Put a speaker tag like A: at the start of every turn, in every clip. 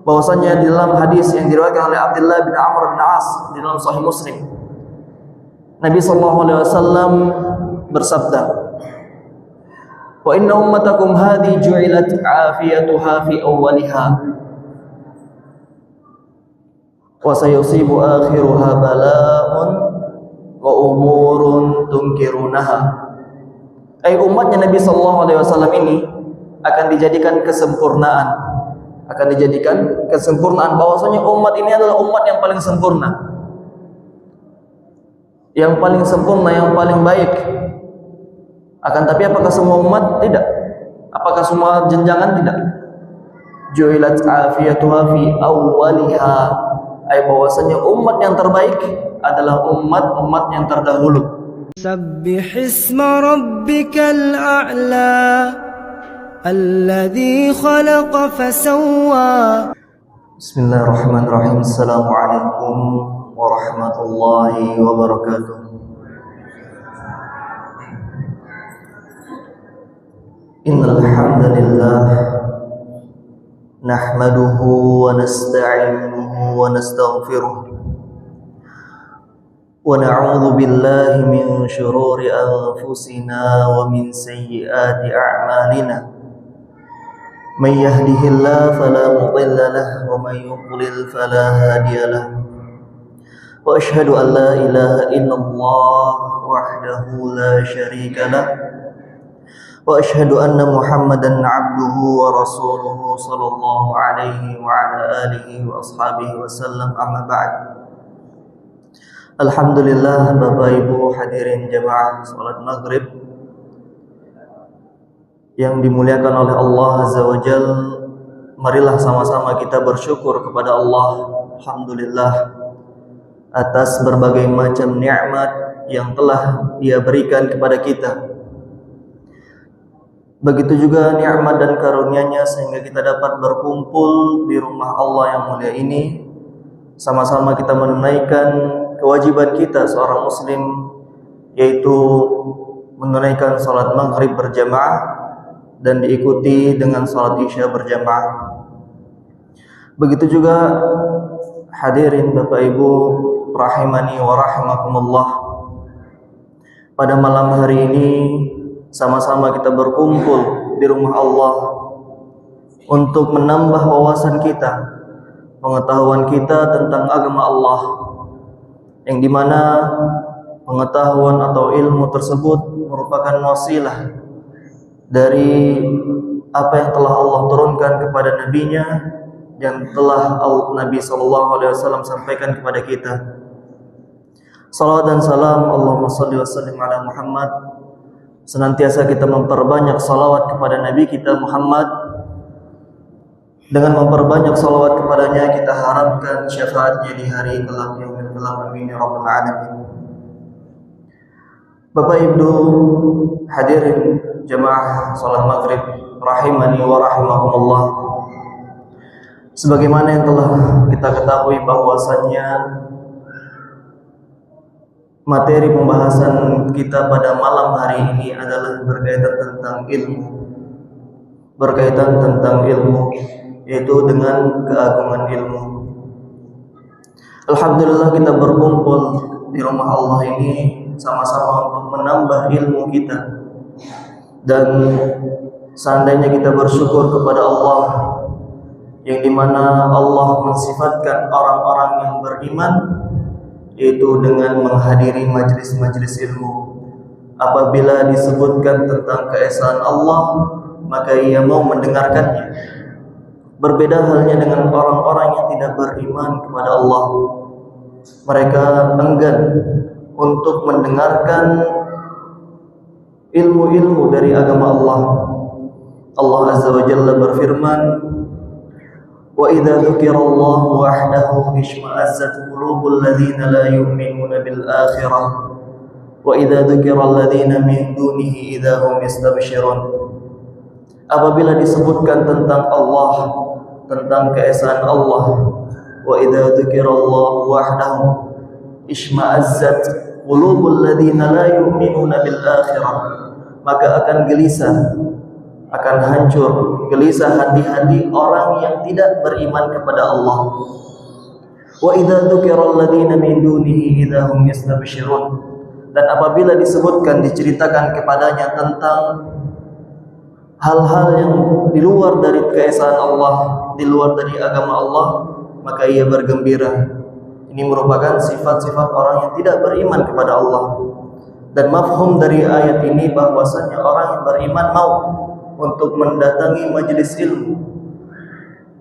A: bahwasanya di dalam hadis yang diriwayatkan oleh Abdullah bin Amr bin As di dalam Sahih Muslim, Nabi sallallahu alaihi wasallam bersabda, "Wa inna ummatakum hadhi ju'ilat 'afiyatuha fi awwaliha wa sayusibu akhiruha bala'un wa umurun tunkirunaha." Umatnya Nabi sallallahu alaihi wasallam ini akan dijadikan kesempurnaan, bahwasanya umat ini adalah umat yang paling sempurna, yang paling baik. Akan tapi apakah semua umat? Tidak. Apakah semua jenjangan? Tidak. Ju'ilat afiyatuha fi awwaliha, bahwasanya umat yang terbaik adalah umat-umat yang terdahulu.
B: Sabbih isma rabbikal a'la alladzi khalaqa fasawwa.
A: Bismillahirrahmanirrahim. Assalamualaikum warahmatullahi wabarakatuh. Innal hamdalillah nahmaduhu wa nasta'inuhu wa nastaghfiruh wa na'udzu billahi min shururi anfusina wa min sayyiati a'malina. May yahdihillahu fala mudilla lahu wa may yudlil fala hadiya lahu. Wa asyhadu an la ilaha illallah wahdahu la syarika lahu wa asyhadu anna Muhammadan 'abduhu wa rasuluhu sallallahu alaihi wa ala alihi wa ashabihi wasallam. Amma ba'd. Alhamdulillah, Bapak Ibu hadirin jamaah salat maghrib yang dimuliakan oleh Allah Azza wa Jal, marilah sama-sama kita bersyukur kepada Allah, alhamdulillah, atas berbagai macam nikmat yang telah Dia berikan kepada kita. Begitu juga nikmat dan karunia-Nya sehingga kita dapat berkumpul di rumah Allah yang mulia ini, sama-sama kita menunaikan kewajiban kita seorang muslim, yaitu menunaikan salat maghrib berjamaah dan diikuti dengan salat isya berjamaah. Begitu juga hadirin Bapak Ibu rahimani wa rahimakumullah, pada malam hari ini sama-sama kita berkumpul di rumah Allah untuk menambah wawasan kita, pengetahuan kita tentang agama Allah, yang dimana pengetahuan atau ilmu tersebut merupakan wasilah dari apa yang telah Allah turunkan kepada Nabi-Nya, yang telah Nabi SAW sampaikan kepada kita. Salawat dan salam Allahumma salli wa sallim ala Muhammad. Senantiasa kita memperbanyak salawat kepada Nabi kita Muhammad. Dengan memperbanyak salawat kepadanya, kita harapkan syafaatnya di hari kelak yaumil qiyamah. Amin ya rabbal alamin. Bapak Ibu hadirin jamaah salat maghrib rahimani wa rahimakumullah, sebagaimana yang telah kita ketahui bahwasannya materi pembahasan kita pada malam hari ini adalah berkaitan tentang ilmu, yaitu dengan keagungan ilmu. Alhamdulillah, kita berkumpul di rumah Allah ini sama-sama untuk menambah ilmu kita, dan seandainya kita bersyukur kepada Allah, yang dimana Allah mensifatkan orang-orang yang beriman yaitu dengan menghadiri majlis-majlis ilmu. Apabila disebutkan tentang keesaan Allah, maka ia mau mendengarkannya. Berbeda halnya dengan orang-orang yang tidak beriman kepada Allah. Mereka enggan untuk mendengarkan ilmu-ilmu dari agama Allah. Allah Azza wa Jalla berfirman, "Wa idza dzukirallahu wahdahu ishma'azzat qulubul ladzina la yu'minuna bil akhirah wa idza dzukiral ladzina min dunihi idza hum yastabshirun." Apabila disebutkan tentang Allah, tentang keesaan Allah, wa idza dzukirallahu wahdahu ishma'azzat qulubul ladzina la yu'minuna bil akhirah, maka akan gelisah, akan hancur, gelisah hati-hati orang yang tidak beriman kepada Allah. Wa idza dzukiral ladzina min dunihi idza hum yastabshirun. Dan apabila disebutkan, diceritakan kepadanya tentang hal-hal yang di luar dari keesaan Allah, di luar dari agama Allah, maka ia bergembira. Ini merupakan sifat-sifat orang yang tidak beriman kepada Allah. Dan mafhum dari ayat ini bahwasanya orang yang beriman mau untuk mendatangi majelis ilmu,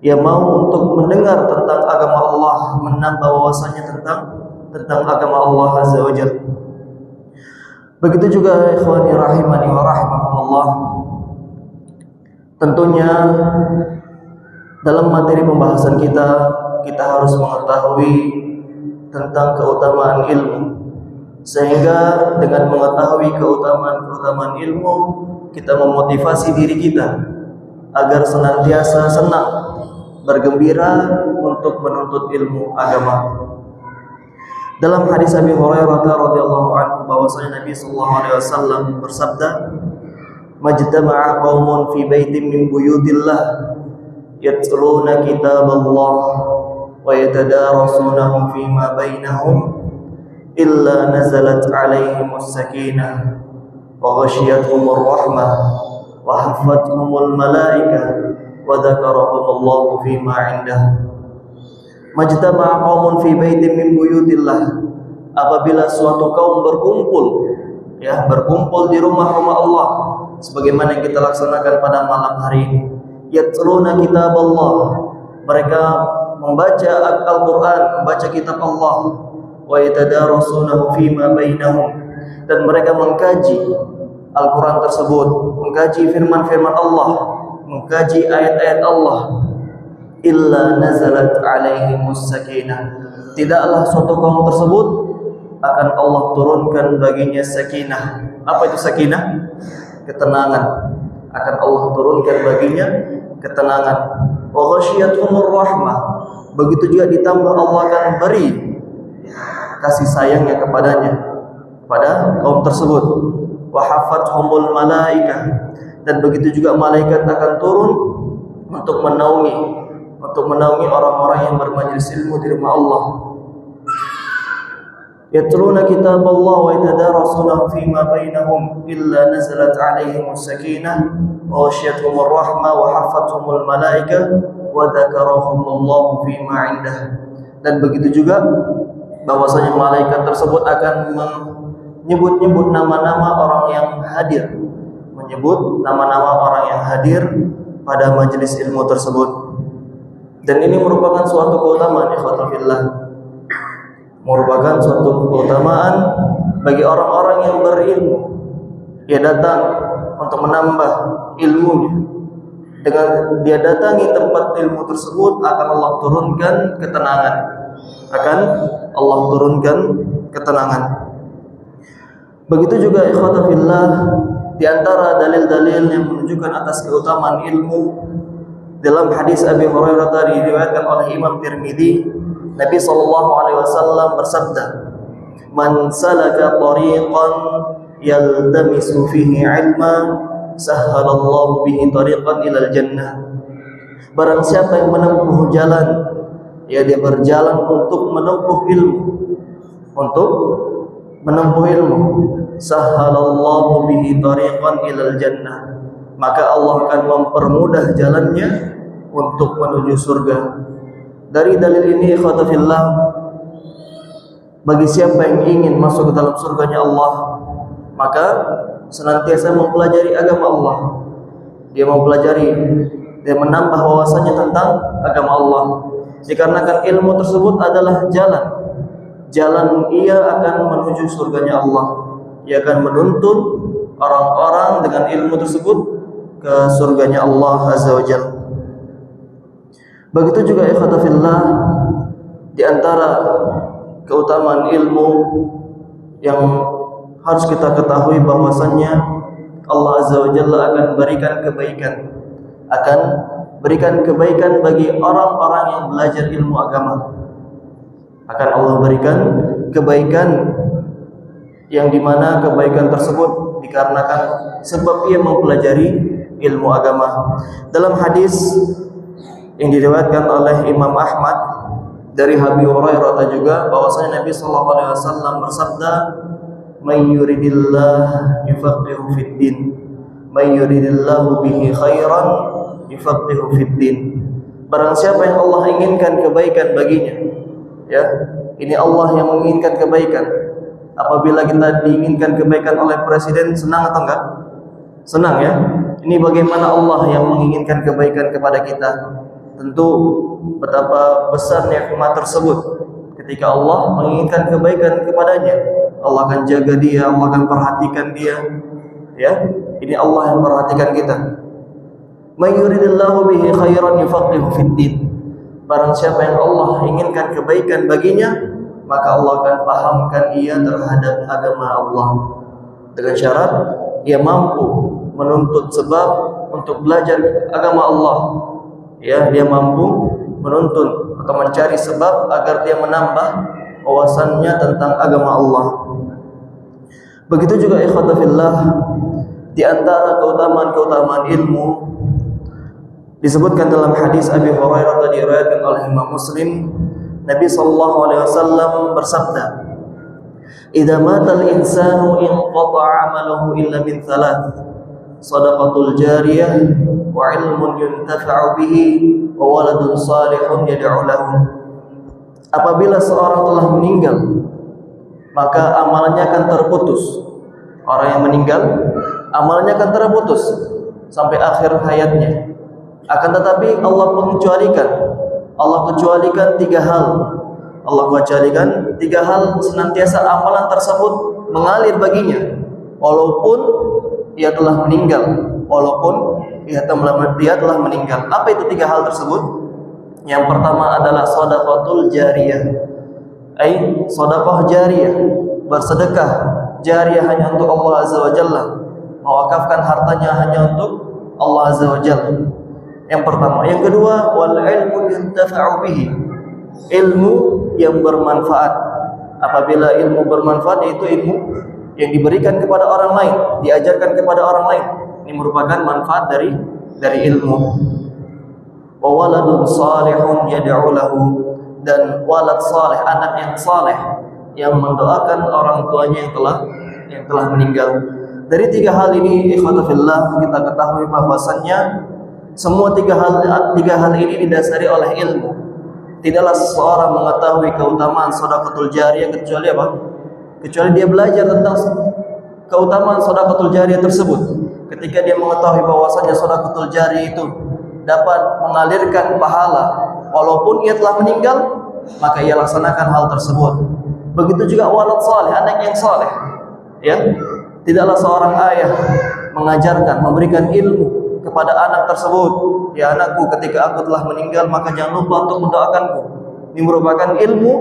A: ia mau untuk mendengar tentang agama Allah, menambah wawasannya tentang agama Allah Azza wa Jalla. Begitu juga ikhwani rahimani wa rahimakumullah, tentunya dalam materi pembahasan kita harus mengetahui tentang keutamaan ilmu, sehingga dengan mengetahui keutamaan ilmu, kita memotivasi diri kita agar senantiasa senang, bergembira untuk menuntut ilmu agama. Dalam hadis Abi Hurairah radhiyallahu anhu bahwasanya Nabi sallallahu alaihi wasallam bersabda, "Majtama'a qaumun fi baitin min buyutillah yatluna kitaballah wa yatadarasunahu fima bainahum illa nazalat 'alaihimus sakinah wa ghashiyatuhumur rahmah wa haffathumul malaikah wa dzakarahumullahu fima 'indahu." Majtama'a qaumun fi baitin min buyutillah, apabila suatu kaum berkumpul di rumah-rumah Allah sebagaimana yang kita laksanakan pada malam hari ini. Yatluna kitaballah, mereka membaca Al-Qur'an, membaca kitab Allah, wa yatadarasunahu fima bainahum, dan mereka mengkaji Al-Qur'an tersebut, mengkaji firman-firman Allah, mengkaji ayat-ayat Allah. Illa nazalat alaihimus sakinah, tidaklah suatu kaum tersebut akan Allah turunkan baginya sakinah. Apa itu sakinah? Ketenangan. Akan Allah turunkan baginya ketenangan. Wa ghasyiyatuhumur rahmah, begitu juga ditambah Allah akan beri kasih sayangnya kepada kaum tersebut. Wa haffathumul malaikah, dan begitu juga malaikat akan turun untuk menaungi orang-orang yang bermajlis ilmu di rumah Allah. Yatluna kitaballah wa yatadarasunahu fima bainahum illa nazalat 'alaihimus sakinah wa ghasyiyatuhumur rahmah wa haffathumul malaikah wa dzakarahumullahu fima 'indah. Dan begitu juga bahwasanya malaikat tersebut akan menyebut-nyebut nama-nama orang yang hadir, menyebut nama-nama orang yang hadir pada majelis ilmu tersebut. Dan ini merupakan suatu keutamaan, ikhwatul fillah, merupakan suatu keutamaan bagi orang-orang yang berilmu. Dia datang untuk menambah ilmunya. Dengan dia datangi tempat ilmu tersebut, akan Allah turunkan ketenangan. Begitu juga ikhwatul fillah, di antara dalil-dalil yang menunjukkan atas keutamaan ilmu, dalam hadis Abi Hurairah diriwayatkan oleh Imam Tirmidzi, Nabi sallallahu alaihi wasallam bersabda, "Man salaka tariqan yaltamisu fihi 'ilma, sahhalallahu bihi tariqan ilal jannah." Barang siapa yang menempuh jalan, dia berjalan untuk menempuh ilmu, sahhalallahu bihi tariqan ilal jannah, maka Allah akan mempermudah jalannya untuk menuju surga. Dari dalil ini, ikhwata fillah, bagi siapa yang ingin masuk ke dalam surganya Allah, maka senantiasa mempelajari agama Allah. Dia mempelajari, dia menambah wawasannya tentang agama Allah. Dikarenakan ilmu tersebut adalah jalan ia akan menuju surganya Allah. Ia akan menuntun orang-orang dengan ilmu tersebut ke surganya Allah Azza wa Jalla. Begitu juga ikhwata fillah, di antara keutamaan ilmu yang harus kita ketahui bahwasannya Allah Azza wa Jalla akan berikan kebaikan bagi orang-orang yang belajar ilmu agama. Akan Allah berikan kebaikan yang dimana kebaikan tersebut dikarenakan sebab ia mempelajari ilmu agama. Dalam hadis yang diriwayatkan oleh Imam Ahmad dari Abi Hurairah juga bahwasanya Nabi sallallahu alaihi wasallam bersabda, "May yuridillah yufaqihu fid din, may yuridillahu bihi khairan yufaqihu fid din." Barang siapa yang Allah inginkan kebaikan baginya, ya, ini Allah yang menginginkan kebaikan. Apabila kita diinginkan kebaikan oleh presiden, senang atau enggak? Senang, ya. Ini bagaimana Allah yang menginginkan kebaikan kepada kita. Tentu betapa besar nikmat tersebut. Ketika Allah menginginkan kebaikan kepadanya, Allah akan jaga dia, Allah akan perhatikan dia. Ya, ini Allah yang perhatikan kita. May yuridillahu bihi khairan yufaqihu fid din. Barang siapa yang Allah inginkan kebaikan baginya, maka Allah akan pahamkan ia terhadap agama Allah. Dengan syarat ia mampu menuntut sebab untuk belajar agama Allah. Ya, dia mampu menuntut atau mencari sebab agar dia menambah wawasannya tentang agama Allah. Begitu juga ikhwata fillah, di antara keutamaan-keutamaan ilmu disebutkan dalam hadis Abi Hurairah tadi diriwayatkan oleh Imam Muslim, Nabi sallallahu alaihi wasallam bersabda, "Idza matal insanu inqata'a 'amaluhu illa min thalath, shadaqatul jariyah wa 'ilmun yuntafa'u bihi wa waladun salihun yad'u lahu." Apabila seorang telah meninggal, maka amalannya akan terputus. Orang yang meninggal, amalannya akan terputus sampai akhir hayatnya. Akan tetapi Allah kecualikan tiga hal. Allah kecualikan tiga hal senantiasa amalan tersebut mengalir baginya walaupun ia telah meninggal. Apa itu tiga hal tersebut? Yang pertama adalah shadaqatul jariyah. Shadaqah jariyah, bersedekah jariyah hanya untuk Allah Azza wa Jalla, mewakafkan hartanya hanya untuk Allah Azza wa Jalla. Yang pertama. Yang kedua, wal ilmu yuntafa'u bihi, ilmu yang bermanfaat. Apabila ilmu bermanfaat, yaitu ilmu yang diberikan kepada orang lain, diajarkan kepada orang lain, ini merupakan manfaat dari ilmu. Wa waladun salihun yad'u lahu, dan walad saleh, anak yang saleh yang mendoakan orang tuanya yang telah meninggal. Dari tiga hal ini ikhwata fillah, kita ketahui bahwasannya semua tiga hal ini didasari oleh ilmu. Tidaklah seseorang mengetahui keutamaan sedekahul jariyah kecuali apa? Kecuali dia belajar tentang keutamaan sedekahul jariyah tersebut. Ketika dia mengetahui bahwasanya sedekahul jariyah itu dapat mengalirkan pahala walaupun ia telah meninggal, maka ia laksanakan hal tersebut. Begitu juga walad saleh, anak yang saleh. Ya, tidaklah seorang ayah mengajarkan, memberikan ilmu kepada anak tersebut, "Ya anakku, ketika aku telah meninggal maka jangan lupa untuk mendoakanku." Ini merupakan ilmu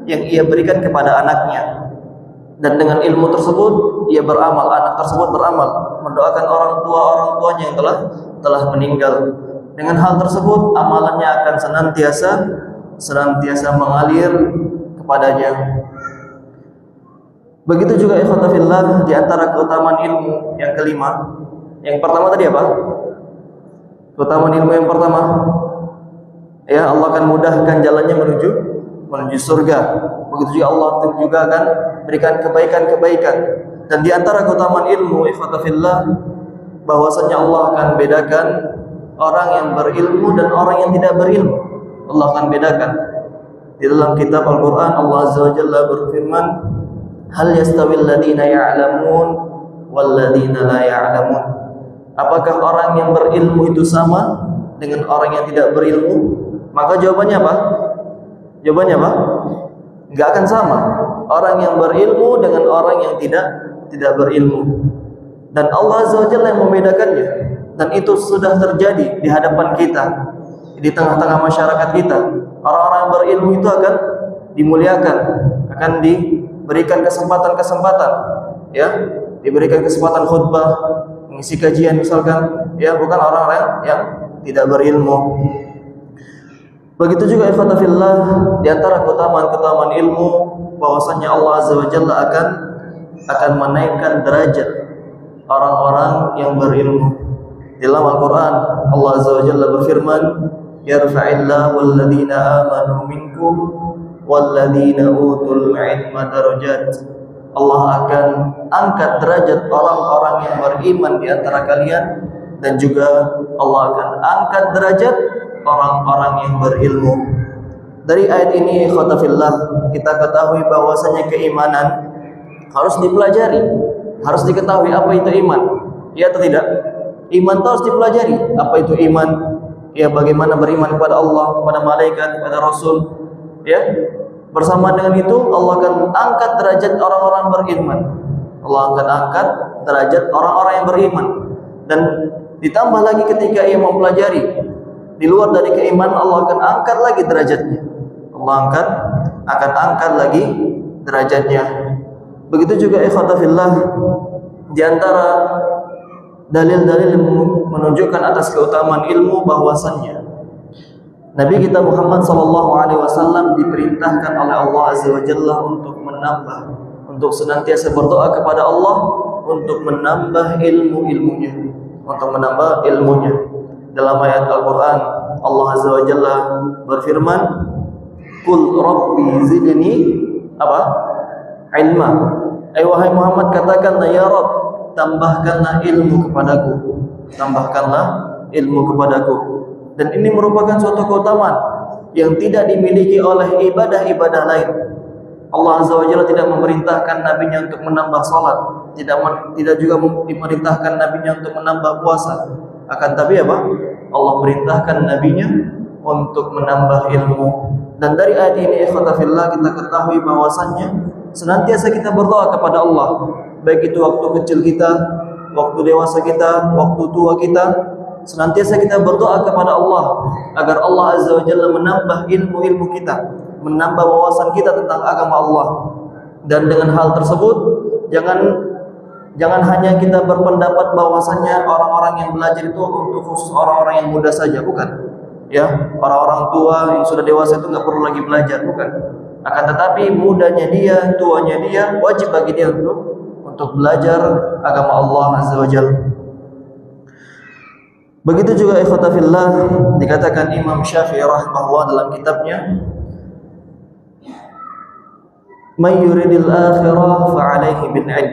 A: yang ia berikan kepada anaknya. Dan dengan ilmu tersebut ia beramal, anak tersebut beramal mendoakan orang tuanya yang telah meninggal. Dengan hal tersebut amalannya akan senantiasa mengalir kepadanya. Begitu juga ikhwata fillah, di antara keutamaan ilmu yang kelima. Yang pertama tadi apa? Keutamaan ilmu yang pertama, ya, Allah akan mudahkan jalannya menuju surga. Begitu juga Allah juga akan berikan kebaikan-kebaikan. Dan di antara keutamaan ilmu ikhwata fillah, bahwasanya Allah akan bedakan orang yang berilmu dan orang yang tidak berilmu. Allah akan bedakan. Di dalam kitab Al-Qur'an Allah Azza wa Jalla berfirman, "Hal yastawil ladzina ya'lamun wal ladzina la ya'lamun." Apakah orang yang berilmu itu sama dengan orang yang tidak berilmu? Maka jawabannya apa? Enggak akan sama. Orang yang berilmu dengan orang yang tidak berilmu. Dan Allah Azza wa Jalla yang membedakannya. Dan itu sudah terjadi di hadapan kita, di tengah-tengah masyarakat kita. Orang-orang yang berilmu itu akan dimuliakan, akan diberikan kesempatan, ya, diberikan kesempatan khutbah, mengisi kajian misalkan, ya, bukan orang-orang yang tidak berilmu. Begitu juga ikhwata fillah, di antara keutamaan ilmu bahwasanya Allah Azza wa Jalla akan menaikkan derajat orang-orang yang berilmu. Di Di dalam Al-Quran Allah Azza wa Jalla berfirman, yarfa'illahu alladhina amanu minkum walladhina utul ilma darajat. Allah akan angkat derajat orang-orang yang beriman di antara kalian, dan juga Allah akan angkat derajat orang-orang yang berilmu. Dari ayat ini khotafillah, kita ketahui bahwasanya keimanan harus dipelajari, harus diketahui apa itu iman, ya atau tidak? Iman itu harus dipelajari. Apa itu iman? Ya, bagaimana beriman kepada Allah, kepada malaikat, kepada Rasul. Ya, bersama dengan itu Allah akan angkat derajat orang-orang beriman. Allah akan angkat derajat orang-orang yang beriman. Dan ditambah lagi ketika ia mempelajari di luar dari keimanan, Allah akan angkat lagi derajatnya. Allah akan angkat lagi derajatnya. Begitu juga ikhwatafillah, di antara dalil-dalil yang menunjukkan atas keutamaan ilmu bahwasannya Nabi kita Muhammad SAW diperintahkan oleh Allah Azza wa Jalla untuk menambah, untuk senantiasa berdoa kepada Allah untuk menambah ilmunya, untuk menambah ilmunya. Dalam ayat Al-Quran Allah Azza wa Jalla berfirman, Qul Rabbi zidni ilma. Wahai Muhammad, katakanlah ya Rabb, tambahkanlah ilmu kepadaku, tambahkanlah ilmu kepadaku. Dan ini merupakan suatu keutamaan yang tidak dimiliki oleh ibadah-ibadah lain. Allah Azza wa Jalla tidak memerintahkan nabinya untuk menambah salat, tidak juga memerintahkan nabinya untuk menambah puasa. Akan tapi apa? Allah perintahkan nabinya untuk menambah ilmu. Dan dari ayat ini ikhwatafillah, kita ketahui bahwasannya senantiasa kita berdoa kepada Allah, baik itu waktu kecil kita, waktu dewasa kita, waktu tua kita, senantiasa kita berdoa kepada Allah agar Allah Azza wa Jalla menambah ilmu kita, menambah wawasan kita tentang agama Allah. Dan dengan hal tersebut, jangan hanya kita berpendapat bahwasannya orang-orang yang belajar itu untuk khusus orang-orang yang muda saja, bukan. Ya, orang-orang tua yang sudah dewasa itu nggak perlu lagi belajar, bukan. Akan tetapi mudanya dia, tuanya dia, wajib bagi dia untuk belajar agama Allah Azza wa Jalla. Begitu juga ikhwatafillah, dikatakan Imam Syafi'i rahimahullah dalam kitabnya, "Man yuridil akhirah fa'alaihi bil ilm,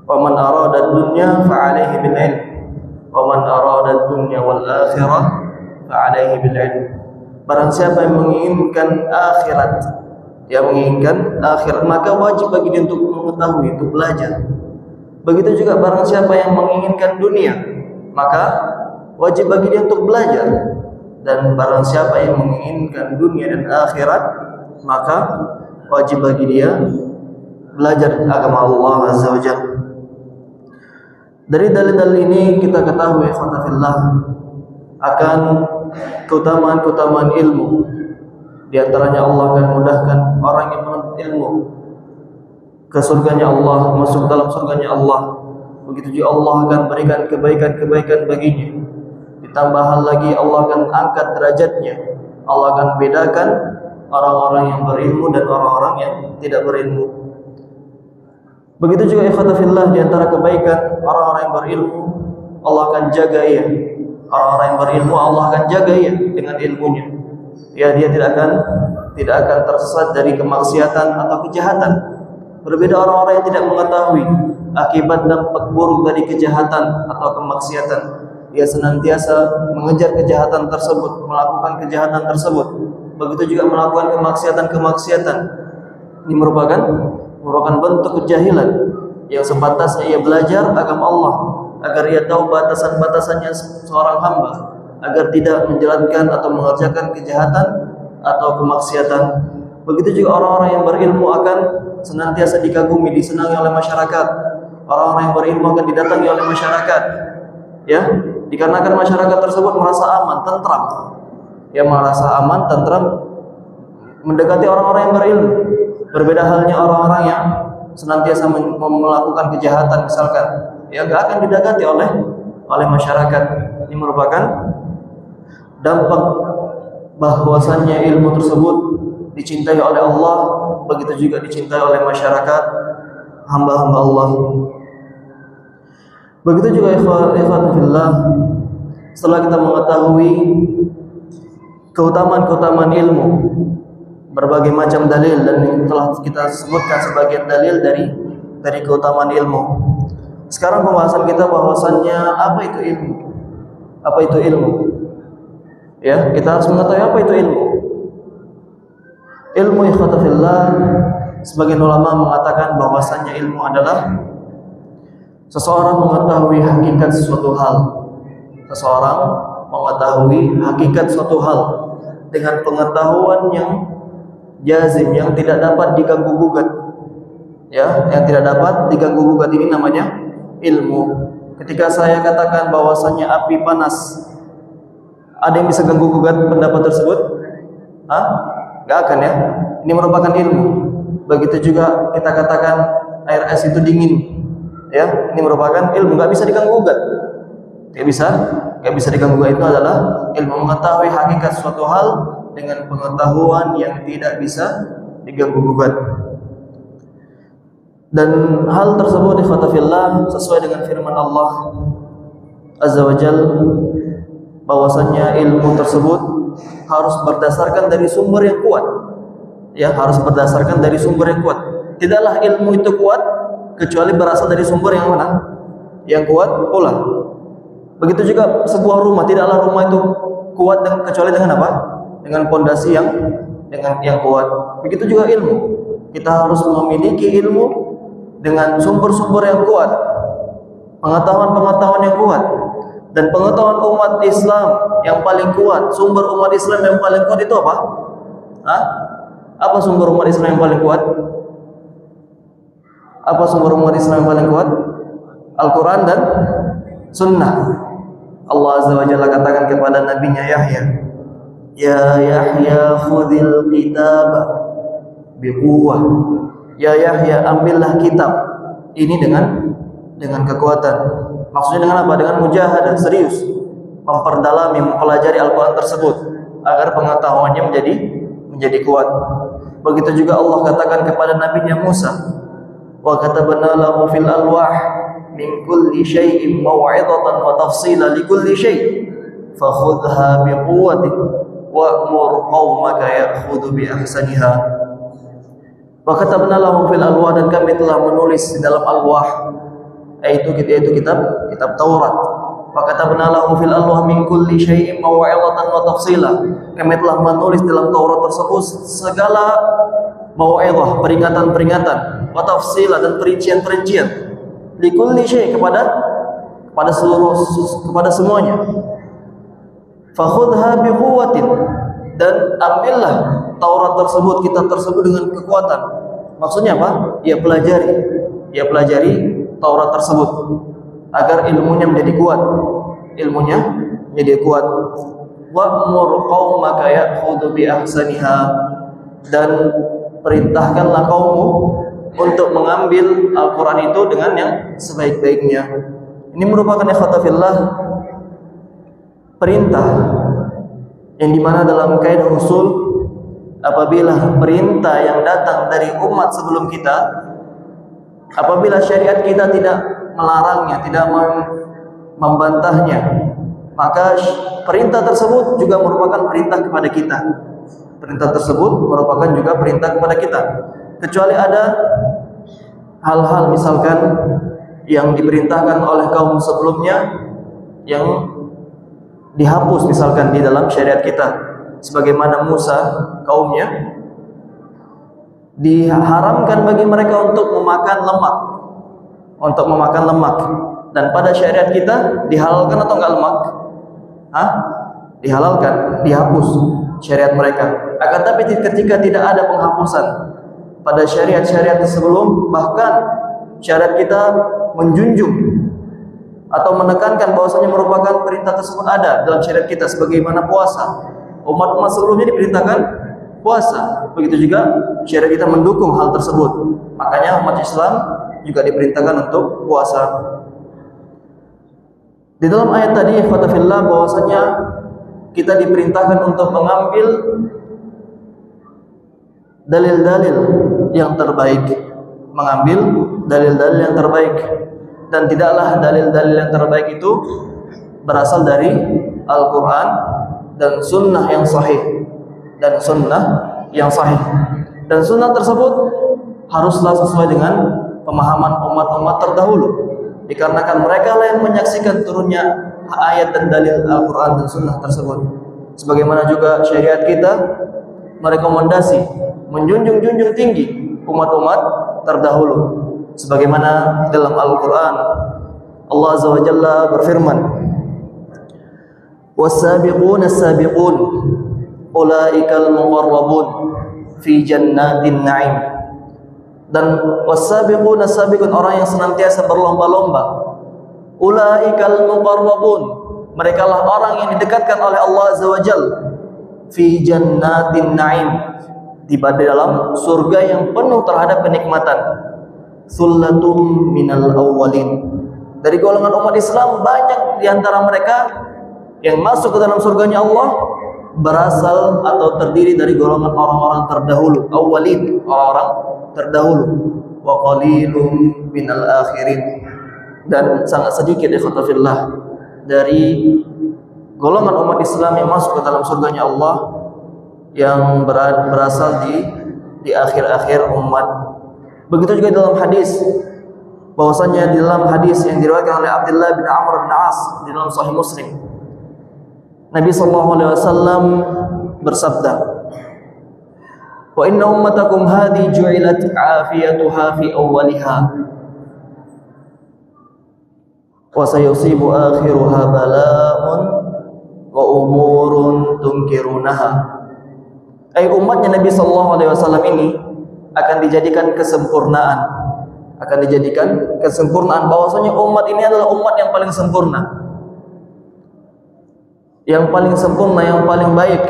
A: wa man arada ad-dunya fa'alaihi bil ilm, wa man arada ad-dunya wal akhirah fa'alaihi bil ilm." Barang siapa yang menginginkan akhirat, maka wajib bagi dia untuk mengetahui, untuk belajar. Begitu juga barang siapa yang menginginkan dunia, maka wajib bagi dia untuk belajar. Dan barang siapa yang menginginkan dunia dan akhirat, maka wajib bagi dia belajar agama Allah Azza wa Jalla. Dari dalil-dalil ini kita ketahui ikhwatafillah akan keutamaan-keutamaan ilmu. Di antaranya Allah akan mudahkan orang yang menuntut ilmu ke surganya Allah, masuk dalam surganya Allah. Begitu juga Allah akan berikan kebaikan-kebaikan baginya. Ditambah hal lagi, Allah akan angkat derajatnya. Allah akan bedakan orang-orang yang berilmu dan orang-orang yang tidak berilmu. Begitu juga ikhwatafillah, di antara kebaikan orang-orang yang berilmu, Allah akan jaga ia. Orang-orang yang berilmu Allah akan jaga ia dengan ilmunya. Ya, dia tidak akan tersesat dari kemaksiatan atau kejahatan. Berbeda orang-orang yang tidak mengetahui akibat dampak buruk dari kejahatan atau kemaksiatan. Dia senantiasa mengejar kejahatan tersebut, melakukan kejahatan tersebut. Begitu juga melakukan kemaksiatan. Ini merupakan bentuk kejahilan yang sepantasnya ia belajar agama Allah, agar ia tahu batasan-batasannya seorang hamba, agar tidak menjalankan atau mengerjakan kejahatan atau kemaksiatan. Begitu juga orang-orang yang berilmu akan senantiasa dikagumi, disenangi oleh masyarakat. Orang-orang yang berilmu akan didatangi oleh masyarakat, ya, dikarenakan masyarakat tersebut merasa aman, tentram. Ya, merasa aman, tentram mendekati orang-orang yang berilmu. Berbeda halnya orang-orang yang senantiasa melakukan kejahatan misalkan, ya, enggak akan didekati oleh masyarakat. Ini merupakan dampak bahwasannya ilmu tersebut dicintai oleh Allah, begitu juga dicintai oleh masyarakat hamba-hamba Allah. Begitu juga ikhwan fillah, setelah kita mengetahui keutamaan-keutamaan ilmu, berbagai macam dalil, dan telah kita sebutkan sebagian dalil dari keutamaan ilmu. Sekarang pembahasan kita bahwasannya apa itu ilmu? Apa itu ilmu? Ya, kita harus mengetahui apa itu ilmu. Ilmu ikhwata fillah, sebagian ulama mengatakan bahwasannya ilmu adalah seseorang mengetahui hakikat suatu hal. Seseorang mengetahui hakikat suatu hal dengan pengetahuan yang jazim, yang tidak dapat diganggu gugat. Ya, yang tidak dapat diganggu gugat, ini namanya ilmu. Ketika saya katakan bahwasanya api panas, ada yang bisa ganggu gugat pendapat tersebut? Gak akan ya. Ini merupakan ilmu. Begitu juga kita katakan air es itu dingin, ya, ini merupakan ilmu, gak bisa diganggu gugat. Gak bisa diganggu gugat. Itu adalah ilmu, mengetahui hakikat suatu hal dengan pengetahuan yang tidak bisa diganggu gugat. Dan hal tersebut ikhwata fillah sesuai dengan firman Allah Azza wa Jalla, bahwasanya ilmu tersebut harus berdasarkan dari sumber yang kuat. Ya, harus berdasarkan dari sumber yang kuat. Tidaklah ilmu itu kuat kecuali berasal dari sumber yang mana? Yang kuat pula. Begitu juga sebuah rumah, tidaklah rumah itu kuat kecuali dengan apa? Dengan pondasi yang kuat. Begitu juga ilmu. Kita harus memiliki ilmu dengan sumber-sumber yang kuat, pengetahuan-pengetahuan yang kuat. Dan pengetahuan umat Islam yang paling kuat, sumber umat Islam yang paling kuat itu apa? Apa sumber umat Islam yang paling kuat? Apa sumber umat Islam yang paling kuat? Al-Quran dan Sunnah. Allah Azza wa Jalla katakan kepada nabinya Yahya, Ya Yahya khudhil kitab biquwwah. Ya Yahya, ambillah kitab ini dengan kekuatan. Maksudnya dengan apa? Dengan mujahadah, serius, memperdalami, mempelajari Al-Quran tersebut agar pengetahuannya menjadi kuat. Begitu juga Allah katakan kepada nabinya Musa, wa katabna lahu fil alwah min kulli syai'in maw'izatan wa tafsila li kulli syai' fakhudha biquwwatin wa'mur qaumaka ya'khudhu bi ahsaniha. Wa katabna lahu fil alwah, dan kami telah menulis di dalam alwah, yaitu kitab Taurat. Wa katabna lahu fil alwah min kulli syai'in maw'izatan wa tafsila. Kami telah menulis dalam Taurat tersebut segala mau'izah, peringatan-peringatan, wa tafsila, dan perincian-perincian, li kulli syai', kepada semuanya. Fakhudha biquwwatin, dan ambillah Taurat tersebut, kitab tersebut dengan kekuatan. Maksudnya apa? Ya pelajari Taurat tersebut agar ilmunya menjadi kuat. Wa'mur qaumaka ya'khudhu bi ahsaniha, dan perintahkanlah kaummu untuk mengambil Al-Quran itu dengan yang sebaik-baiknya. Ini merupakan ikhwata fillah perintah yang dimana dalam kaidah usul, apabila perintah yang datang dari umat sebelum kita, apabila syariat kita tidak melarangnya, tidak membantahnya, maka perintah tersebut juga merupakan perintah kepada kita. Perintah tersebut merupakan juga perintah kepada kita. Kecuali ada hal-hal misalkan yang diperintahkan oleh kaum sebelumnya yang dihapus misalkan di dalam syariat kita, sebagaimana Musa kaumnya diharamkan bagi mereka untuk memakan lemak, dan pada syariat kita dihalalkan atau enggak lemak? Dihalalkan, dihapus syariat mereka. Akan tapi ketika tidak ada penghapusan pada syariat-syariat sebelum, bahkan syariat kita menjunjung atau menekankan bahwasanya merupakan perintah tersebut ada dalam syariat kita, sebagaimana puasa. Umat-umat sebelumnya diperintahkan puasa. Begitu juga syariat kita mendukung hal tersebut. Makanya umat Islam juga diperintahkan untuk puasa. Di dalam ayat tadi ikhwata fillah bahwasanya kita diperintahkan untuk mengambil dalil-dalil yang terbaik, dan tidaklah dalil-dalil yang terbaik itu berasal dari Al-Quran dan sunnah yang sahih. Dan sunnah tersebut haruslah sesuai dengan pemahaman umat-umat terdahulu, dikarenakan mereka lah yang menyaksikan turunnya ayat dan dalil Al-Quran dan sunnah tersebut. Sebagaimana juga syariat kita merekomendasi menjunjung tinggi umat-umat terdahulu, sebagaimana dalam Al-Quran Allah Azza wa Jalla berfirman, "Was-sabiquna as-sabiqun ulaikal muqarrabun fi jannatin na'im." Dan was-sabiquna as-sabiqun, orang yang senantiasa berlomba-lomba. Ulaikal muqarrabun, merekalah orang yang didekatkan oleh Allah Azza wa Jalla fi jannatin na'im, di dalam surga yang penuh terhadap kenikmatan. Sullatum minal awwalin, dari golongan umat Islam banyak di antara mereka yang masuk ke dalam surganya Allah berasal atau terdiri dari golongan orang-orang terdahulu, awwalin, orang-orang terdahulu. Wa qalilum minal akhirin, dan sangat sedikit ikhwatafillah dari golongan umat Islam yang masuk ke dalam surganya Allah yang berasal di akhir-akhir umat. Begitu juga dalam hadis, bahwasanya di dalam hadis yang diriwayatkan oleh Abdullah bin Amr bin As di dalam Sahih Muslim, Nabi SAW bersabda, "Wa inna ummatakum hadhi ju'ilat afiyatuha fi awwaliha wa sayusibu akhiruha bala'un wa umurun tunkirunaha." Umatnya Nabi SAW ini akan dijadikan kesempurnaan, bahwasanya umat ini adalah umat yang paling sempurna, yang paling baik.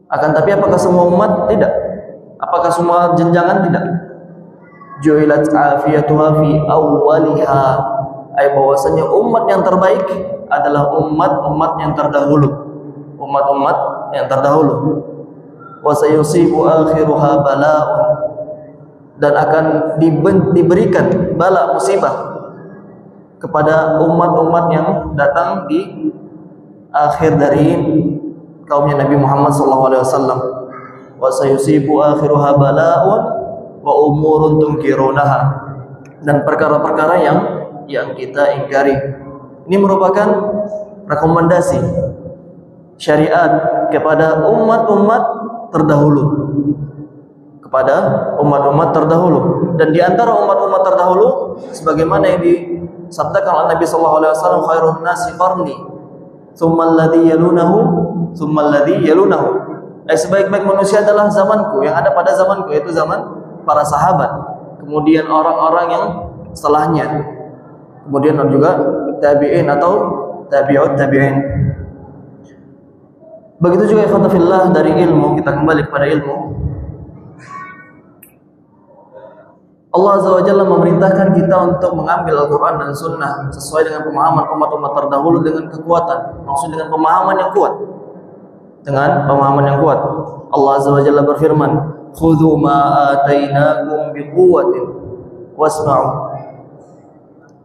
A: Akan tapi apakah semua umat? Tidak. Apakah semua jenjangan? Tidak. Ju'ilat afiyatuha fi awwaliha, bahwasanya umat yang terbaik adalah umat-umat yang terdahulu. Wa sayusibu akhiruha bala'un, dan akan diberikan bala musibah kepada umat-umat yang datang di akhir dari kaumnya Nabi Muhammad SAW. Wa sayusibu akhiruha bala'un wa umurun tunkirunaha, dan perkara-perkara yang kita ingkari. Ini merupakan rekomendasi syariat kepada umat-umat terdahulu, dan di antara umat-umat terdahulu sebagaimana yang disabdakan oleh Nabi SAW, khairun nasi qarni thumma alladhi yalunahu sebaik-baik manusia adalah zamanku, yang ada pada zamanku, yaitu zaman para sahabat, kemudian orang-orang yang setelahnya, kemudian juga tabi'in atau tabi'ut tabi'in. Begitu juga ikhwanafillah dari ilmu, kita kembali kepada ilmu. Allah Azza wa Jalla memerintahkan kita untuk mengambil Al-Quran dan Sunnah sesuai dengan pemahaman umat-umat terdahulu dengan kekuatan, maksud dengan pemahaman yang kuat. Allah Azza wa Jalla berfirman, "Khudhu ma atainakum biquwwatin wasma'u."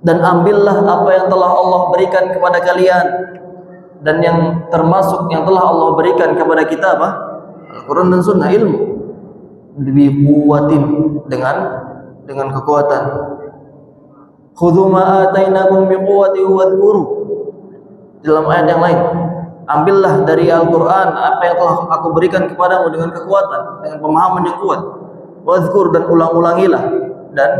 A: Dan ambillah apa yang telah Allah berikan kepada kalian, dan yang termasuk yang telah Allah berikan kepada kita apa? Al-Quran dan Sunnah, ilmu. Biquwwatin, dengan kekuatan. Khudhu ma atainakum biquwwatin wadhkuru. Dalam ayat yang lain, ambillah dari Al-Quran apa yang telah aku berikan kepadamu dengan kekuatan, dengan pemahaman yang kuat. Wadhkur, dan ulang-ulangilah, dan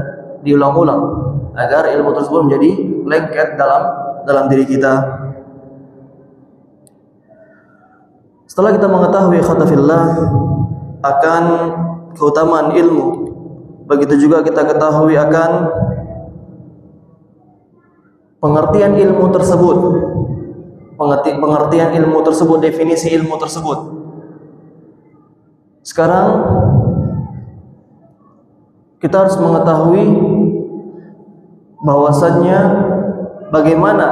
A: diulang-ulang agar ilmu tersebut menjadi lengket dalam diri kita. Setelah kita mengetahui khatafillah akan keutamaan ilmu, begitu juga kita ketahui akan pengertian ilmu tersebut, definisi ilmu tersebut. Sekarang kita harus mengetahui bahwasannya bagaimana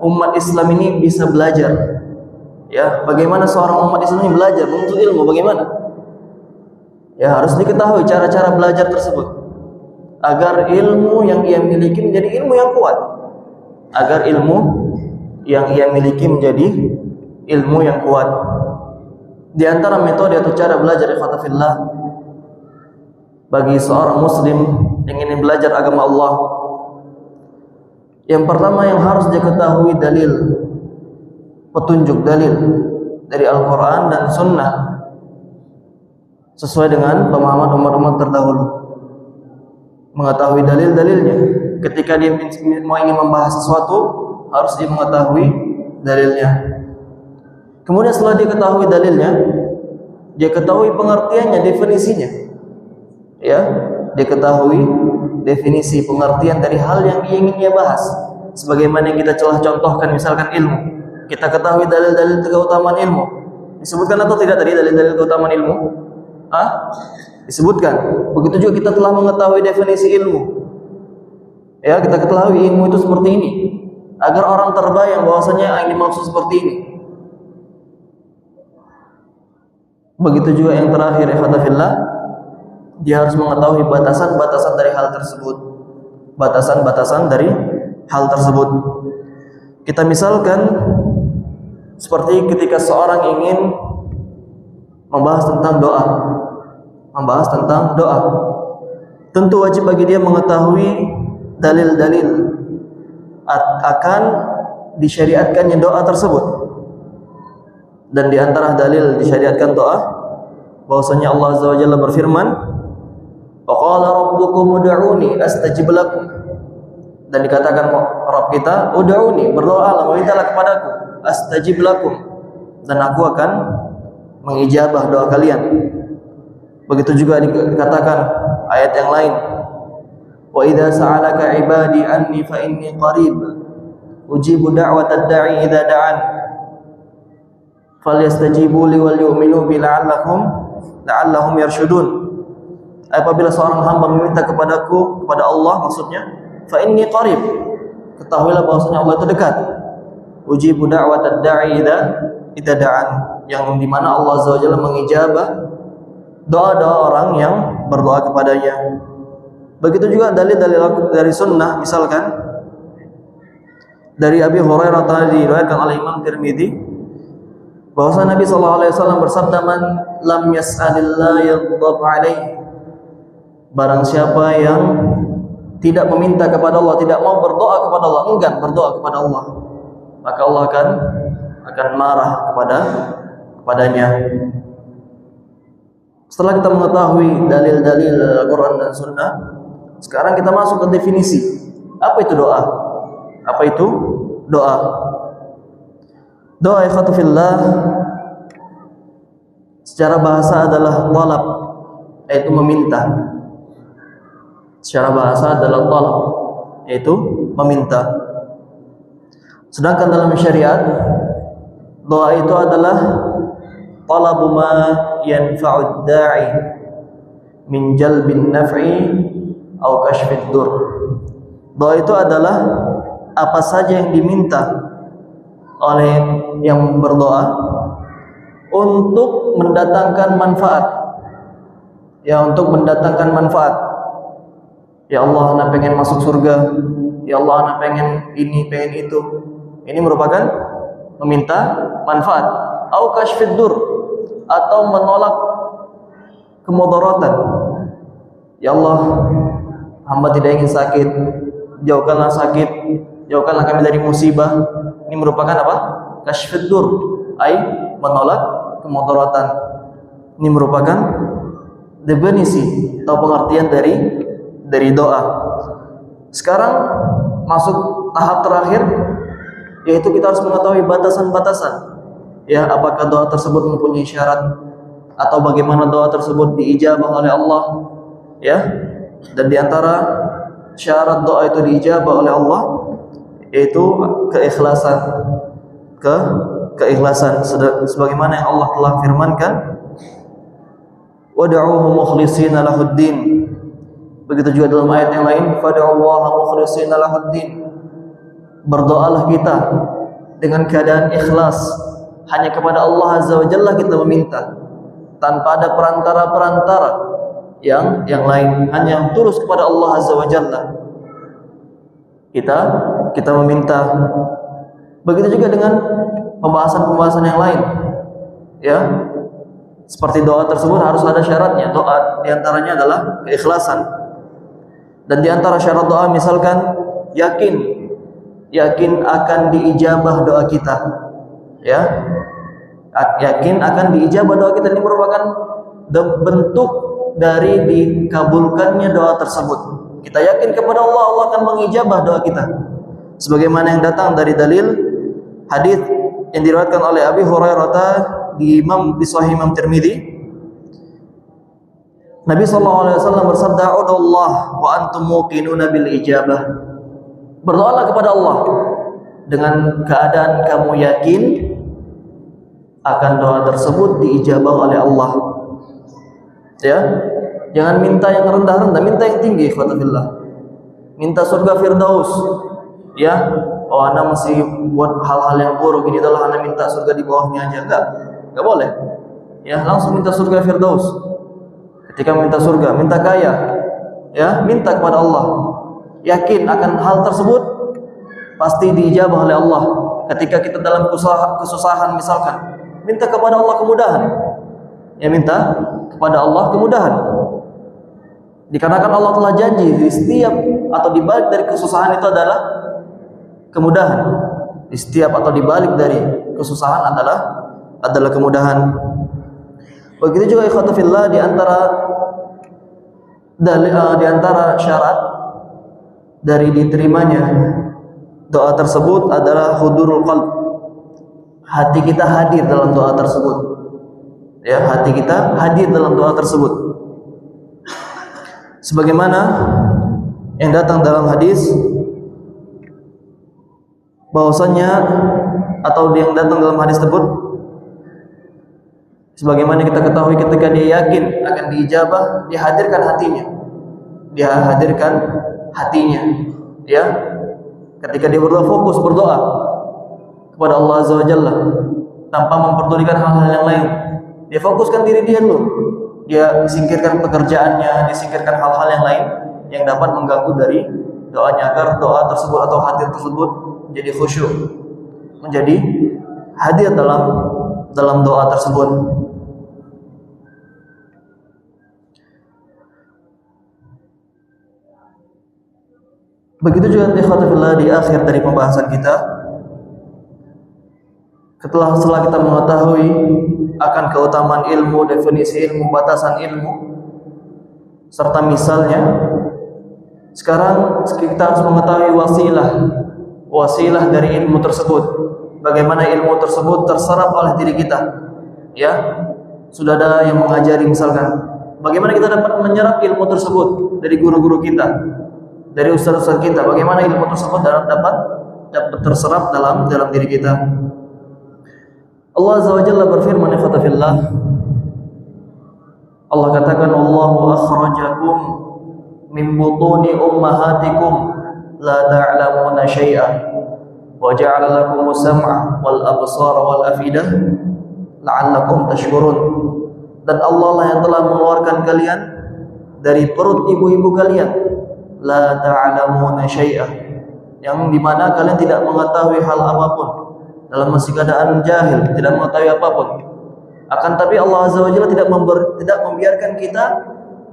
A: umat Islam ini bisa belajar. Ya, bagaimana seorang umat Islam ini belajar menuntut ilmu, bagaimana? Ya, harus diketahui cara-cara belajar tersebut. agar ilmu yang ia miliki menjadi ilmu yang kuat, agar ilmu yang ia miliki menjadi ilmu yang kuat. Di antara metode atau cara belajar ikhwatallah bagi seorang muslim yang ingin belajar agama Allah, yang pertama yang harus dia ketahui dalil, petunjuk dalil dari Al-Quran dan Sunnah sesuai dengan pemahaman umat-umat terdahulu. Mengetahui dalil-dalilnya. Ketika dia mau ingin membahas sesuatu, harus dia mengetahui dalilnya. Kemudian setelah dia ketahui dalilnya, dia ketahui pengertiannya, definisinya. Ya, dia ketahui definisi pengertian dari hal yang ingin dia bahas. Sebagaimana yang kita telah contohkan, misalkan ilmu. Kita ketahui dalil-dalil keutamaan ilmu. Disebutkan atau tidak tadi dalil-dalil keutamaan ilmu? Disebutkan. Begitu juga kita telah mengetahui definisi ilmu. Ya, kita ketahui ilmu itu seperti ini, agar orang terbayang bahwasanya yang dimaksud seperti ini. Begitu juga yang terakhir, ikhwatallah, dia harus mengetahui batasan-batasan dari hal tersebut. Batasan-batasan dari hal tersebut. Kita misalkan seperti ketika seorang ingin membahas tentang doa. Membahas tentang doa. Tentu wajib bagi dia mengetahui dalil-dalil akan disyariatkannya doa tersebut. Dan di antara dalil disyariatkan doa, bahwasanya Allah Azza wa Jalla berfirman, "Wa qala rabbukum ud'uni astajib lakum." Dan dikatakan Rabb kita, "Ud'uni," berdoalah, memintalah kepadaku, "astajib lakum," dan aku akan mengijabah doa kalian. Begitu juga dikatakan ayat yang lain, "Wa idza sa'alaka 'ibadi anni fa inni qarib ujibu da'watad da'i idza da'an falyastajibu li wal yu'minu bi la'allahum yarshudun." Apabila seorang hamba meminta kepadaku, kepada Allah maksudnya, fa inni qarib, ketahuilah bahwasanya Allah itu dekat. Ujibu da'watad da'i idza da'an, yang dimana Allah Azza wa Jalla mengijabah doa-doa orang yang berdoa kepadanya. Begitu juga dalil-dalil dari sunnah, misalkan dari Abi Hurairah tadi diriwayatkan oleh Imam Tirmidzi bahwa Nabi sallallahu alaihi wasallam bersabda, "Man lam yas'alillah yaghdab alaihi." Barang siapa yang tidak meminta kepada Allah, tidak mau berdoa kepada Allah, enggan berdoa kepada Allah, maka Allah akan marah kepadanya. Setelah kita mengetahui dalil-dalil Al-Quran dan Sunnah, sekarang kita masuk ke definisi. Apa itu doa? Apa itu doa? Doa ikhwatallah secara bahasa adalah talab, yaitu meminta. Secara bahasa adalah talab, yaitu meminta. Sedangkan dalam syariat, doa itu adalah talabu ma yanfa'ud da'i min jalbin naf'i atau kashfid dur. Doa itu adalah apa saja yang diminta oleh yang berdoa untuk mendatangkan manfaat. Ya, untuk mendatangkan manfaat. Ya Allah, ana pengen masuk surga. Ya Allah, ana pengen ini, pengen itu. Ini merupakan meminta manfaat. Au kashfid dur, atau menolak kemudaratan. Ya Allah, hamba tidak ingin sakit, jauhkanlah sakit, jauhkanlah kami dari musibah. Ini merupakan apa? Kashfid dur, ai menolak kemudaratan. Ini merupakan definisi atau pengertian dari doa. Sekarang masuk tahap terakhir, yaitu kita harus mengetahui batasan-batasan. Ya, apakah doa tersebut mempunyai syarat atau bagaimana doa tersebut diijabah oleh Allah, ya. Dan di antara syarat doa itu diijabah oleh Allah yaitu keikhlasan. Keikhlasan sebagaimana yang Allah telah firmankan, "Wad'uuhu mukhlishina lahuddin." Begitu juga dalam ayat yang lain, "Fad'ullaha mukhlishina lahuddin." Berdoalah kita dengan keadaan ikhlas, hanya kepada Allah Azza wa Jalla kita meminta, tanpa ada perantara-perantara yang lain, hanya tulus kepada Allah Azza wa Jalla. Kita meminta. Begitu juga dengan pembahasan-pembahasan yang lain, ya. Seperti doa tersebut harus ada syaratnya. Doa diantaranya adalah keikhlasan. Dan diantara syarat doa misalkan yakin akan diijabah doa kita, ya. Yakin akan diijabah doa kita. Ini merupakan bentuk dari dikabulkannya doa tersebut. Kita yakin kepada Allah, Allah akan mengijabah doa kita. Sebagaimana yang datang dari dalil hadis yang diriwayatkan oleh Abi Hurairah di Sahih Imam Tirmidzi, Nabi sallallahu alaihi wasallam bersabda, "Udullah wa antum muqinuna bil ijabah." Berdoalah kepada Allah dengan keadaan kamu yakin akan doa tersebut diijabah oleh Allah. Ya, jangan minta yang rendah-rendah, minta yang tinggi, ikhwatillah. Minta surga Firdaus. Ya, oh ana masih buat hal-hal yang buruk, ini adalah ana minta surga di bawahnya aja. Enggak boleh. Ya, langsung minta surga Firdaus. Ketika minta surga, minta kaya, ya, minta kepada Allah. Yakin akan hal tersebut pasti diijabah oleh Allah. Ketika kita dalam kesusahan misalkan, minta kepada Allah kemudahan. Ya, minta kepada Allah kemudahan. Dikarenakan Allah telah janji di setiap atau di balik dari kesusahan itu adalah kemudahan. Di setiap atau di balik dari kesusahan adalah kemudahan. Begitu juga ikhwatu fillah, di antara syarat dari diterimanya doa tersebut adalah hudurul qalb. Hati kita hadir dalam doa tersebut. Ya, hati kita hadir dalam doa tersebut. Sebagaimana yang datang dalam hadis bahwasanya, atau yang datang dalam hadis tersebut, sebagaimana kita ketahui ketika dia yakin akan diijabah, dia hadirkan hatinya. Dia hadirkan hatinya, ya. Ketika dia fokus berdoa kepada Allah Azza wa Jalla tanpa memperdulikan hal-hal yang lain. Dia fokuskan diri dia dulu. Dia singkirkan pekerjaannya, disingkirkan hal-hal yang lain yang dapat mengganggu dari doanya, agar doa tersebut atau hati tersebut menjadi khusyuk, menjadi hadir dalam doa tersebut. Begitu juga ikhwatillah di akhir dari pembahasan kita, setelah kita mengetahui akan keutamaan ilmu, definisi ilmu, batasan ilmu, serta misalnya, sekarang kita harus mengetahui wasilah dari ilmu tersebut. Bagaimana ilmu tersebut terserap oleh diri kita. Ya, sudah ada yang mengajari misalkan, bagaimana kita dapat menyerap ilmu tersebut dari guru-guru kita, dari ustaz-ustaz kita. Bagaimana ilmu tersebut dapat terserap dalam diri kita. Allah Azza wa Jalla berfirman, ikhwata fillah, Allah katakan, Allahu akhrajakum min butuni ummahatikum la ta'lamuna syai'an wa ja'ala lakumus sam'a wal absara wal afidah la'allakum tashkurun. Dan Allah lah yang telah mengeluarkan kalian dari perut ibu-ibu kalian, la ta'lamuna syai'an, yang dimana kalian tidak mengetahui hal apapun, dalam masih keadaan jahil, tidak mengetahui apapun. Akan tapi Allah Azza wa Jalla tidak membiarkan kita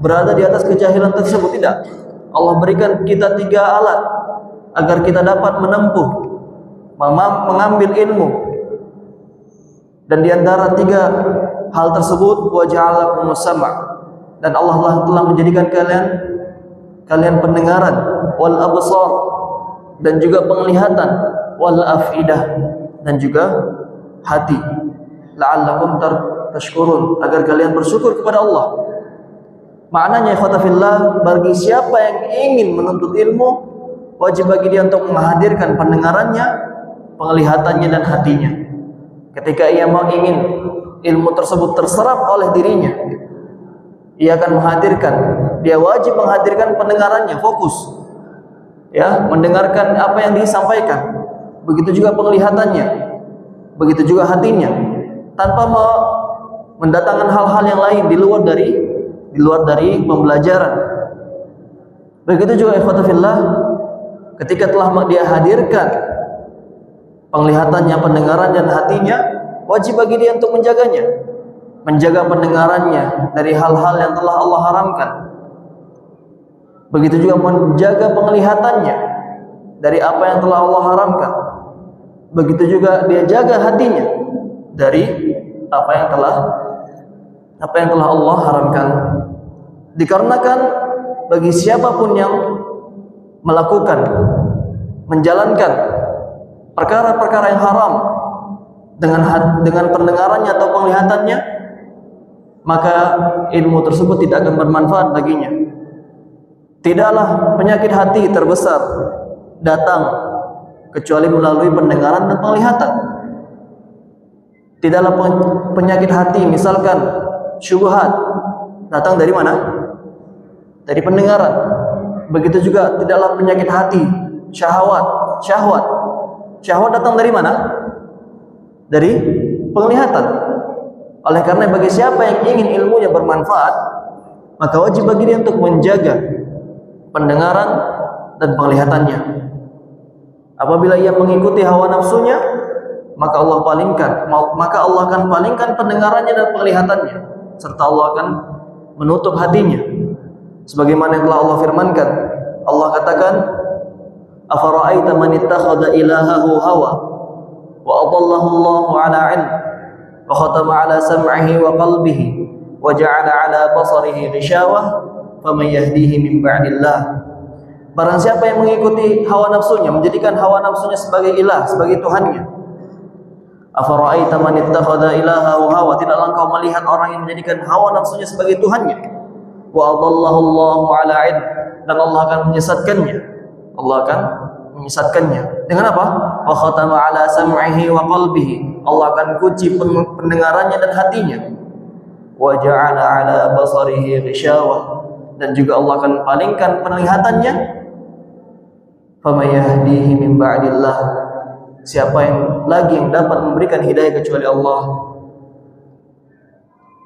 A: berada di atas kejahilan tersebut, tidak. Allah berikan kita 3 alat agar kita dapat menempuh, mengambil ilmu. Dan di antara 3 hal tersebut, wa ja'alakumus sama', dan Allah telah menjadikan kalian pendengaran, wal absar, dan juga penglihatan, wal afidah, dan juga hati, la'allakum tashkurun, agar kalian bersyukur kepada Allah. Maknanya ikhwata fillah, bagi siapa yang ingin menuntut ilmu, wajib bagi dia untuk menghadirkan pendengarannya, penglihatannya, dan hatinya. Ketika ia mau ingin ilmu tersebut terserap oleh dirinya, ia akan dia wajib menghadirkan pendengarannya, fokus, ya, mendengarkan apa yang disampaikan. Begitu juga penglihatannya, begitu juga hatinya, tanpa mendatangkan hal-hal yang lain di luar di luar dari pembelajaran. Begitu juga ikhwata fillah, ketika telah dia hadirkan penglihatannya, pendengarannya dan hatinya, wajib bagi dia untuk menjaganya, menjaga pendengarannya dari hal-hal yang telah Allah haramkan. Begitu juga menjaga penglihatannya dari apa yang telah Allah haramkan. Begitu juga dia jaga hatinya dari apa yang telah Allah haramkan. Dikarenakan bagi siapapun yang melakukan, menjalankan perkara-perkara yang haram dengan pendengarannya atau penglihatannya, maka ilmu tersebut tidak akan bermanfaat baginya. Tidaklah penyakit hati terbesar datang kecuali melalui pendengaran dan penglihatan. Tidaklah penyakit hati, misalkan syubhat, datang dari mana? Dari pendengaran. Begitu juga tidaklah penyakit hati, syahwat. Syahwat datang dari mana? Dari penglihatan. Oleh karena bagi siapa yang ingin ilmunya bermanfaat, maka wajib bagi dia untuk menjaga pendengaran dan penglihatannya. Apabila ia mengikuti hawa nafsunya, maka Allah akan palingkan pendengarannya dan penglihatannya, serta Allah akan menutup hatinya. Sebagaimana yang telah Allah firmankan, Allah katakan, "Afara'aita man ittakhadha ilahahu hawa wa adallahu Allahu 'ala 'ilm wa khatama 'ala sam'ihi wa qalbihi wa ja'ala 'ala basarihi ghishawah faman yahdihi min ba'dillah." Barang siapa yang mengikuti hawa nafsunya, menjadikan hawa nafsunya sebagai ilah, sebagai Tuhannya. Afara'aita man ittakhadha ilahahu hawa, tidaklah engkau melihat orang yang menjadikan hawa nafsunya sebagai Tuhannya. Wa adallahu Allahu 'ala 'ilm, dan Allah akan menyesatkannya. Dengan apa? Wa khatama 'ala sam'ihi wa qalbihi, Allah akan kunci pendengarannya dan hatinya. Wa ja'ala 'ala basarihi ghishawah, dan juga Allah akan palingkan penglihatannya. Faman yahdihi min ba'dillah, siapa yang dapat memberikan hidayah kecuali Allah.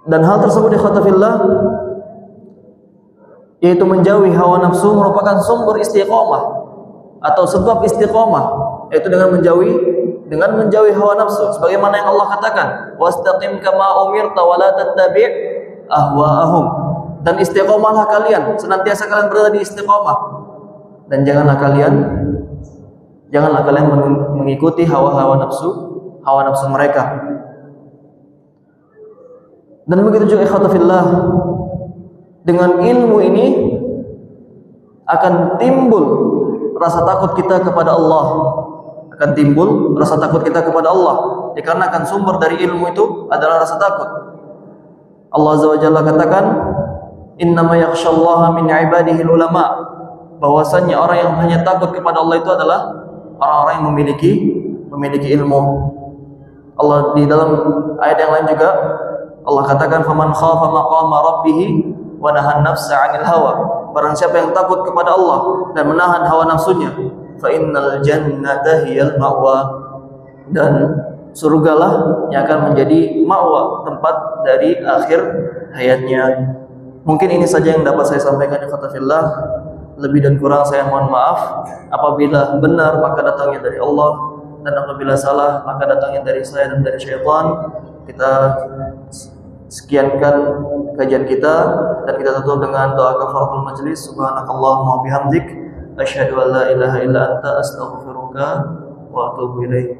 A: Dan hal tersebut ikhwata fillah, yaitu menjauhi hawa nafsu, merupakan sumber istiqomah atau sebab istiqomah, yaitu dengan menjauhi hawa nafsu. Sebagaimana yang Allah katakan, wastaqim kama umirta wa la tattabi' ahwa'ahum, dan istiqomahlah kalian, senantiasa kalian berada di istiqomah, dan janganlah kalian mengikuti hawa nafsu mereka. Dan begitu juga ikhwata fillah, dengan ilmu ini akan timbul rasa takut kita kepada Allah. Dikarenakan sumber dari ilmu itu adalah rasa takut. Allah Azza wa Jalla katakan, innama yakhshallaha min ibadihi ulama, bahwasanya orang yang hanya takut kepada Allah itu adalah orang-orang yang memiliki ilmu. Allah di dalam ayat yang lain juga Allah katakan, faman khafa maqama rabbih wa nahan nafsa 'anil hawa, barang siapa yang takut kepada Allah dan menahan hawa nafsunya, fa innal jannata hiyal ma'wa, dan surgalah yang akan menjadi ma'wa, tempat dari akhir hayatnya. Mungkin ini saja yang dapat saya sampaikan ikhwata fillah. Lebih dan kurang saya mohon maaf. Apabila benar maka datangnya dari Allah, dan apabila salah maka datangnya dari saya dan dari syaitan. Kita sekiankan kajian kita, dan kita tutup dengan doa kafaratul majlis. Subhanakallahumma wa bihamdik, asyhadu an la ilaha illa anta, astaghfiruka wa atubu ilaik.